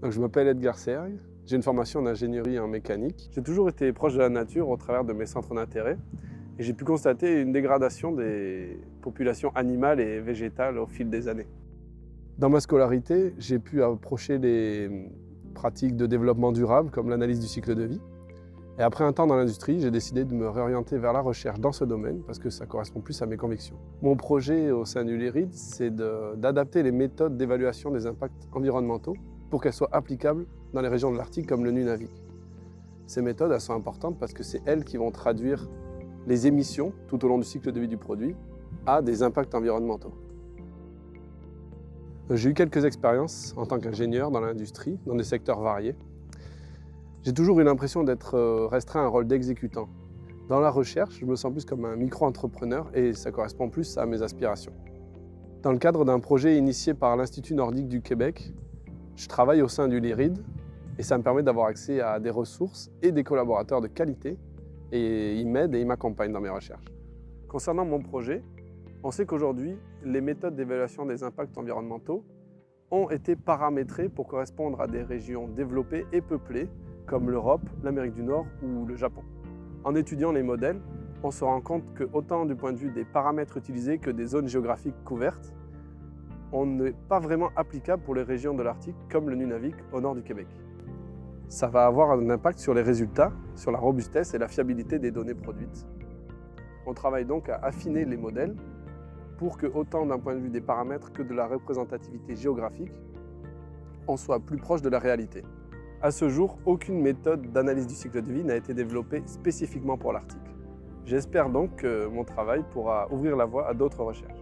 Donc, je m'appelle Edgar Sergue, j'ai une formation d'ingénierie en mécanique. J'ai toujours été proche de la nature au travers de mes centres d'intérêt et j'ai pu constater une dégradation des populations animales et végétales au fil des années. Dans ma scolarité, j'ai pu approcher les pratiques de développement durable comme l'analyse du cycle de vie. Et après un temps dans l'industrie, j'ai décidé de me réorienter vers la recherche dans ce domaine parce que ça correspond plus à mes convictions. Mon projet au sein du LIRID, c'est d'adapter les méthodes d'évaluation des impacts environnementaux pour qu'elles soient applicables dans les régions de l'Arctique comme le Nunavik. Ces méthodes, elles sont importantes parce que c'est elles qui vont traduire les émissions tout au long du cycle de vie du produit à des impacts environnementaux. J'ai eu quelques expériences en tant qu'ingénieur dans l'industrie, dans des secteurs variés. J'ai toujours eu l'impression d'être restreint à un rôle d'exécutant. Dans la recherche, je me sens plus comme un micro-entrepreneur et ça correspond plus à mes aspirations. Dans le cadre d'un projet initié par l'Institut nordique du Québec, je travaille au sein du LIRID et ça me permet d'avoir accès à des ressources et des collaborateurs de qualité et ils m'aident et ils m'accompagnent dans mes recherches. Concernant mon projet, on sait qu'aujourd'hui, les méthodes d'évaluation des impacts environnementaux ont été paramétrées pour correspondre à des régions développées et peuplées comme l'Europe, l'Amérique du Nord ou le Japon. En étudiant les modèles, on se rend compte que autant du point de vue des paramètres utilisés que des zones géographiques couvertes, on n'est pas vraiment applicable pour les régions de l'Arctique comme le Nunavik au nord du Québec. Ça va avoir un impact sur les résultats, sur la robustesse et la fiabilité des données produites. On travaille donc à affiner les modèles pour que, autant d'un point de vue des paramètres que de la représentativité géographique, on soit plus proche de la réalité. À ce jour, aucune méthode d'analyse du cycle de vie n'a été développée spécifiquement pour l'Arctique. J'espère donc que mon travail pourra ouvrir la voie à d'autres recherches.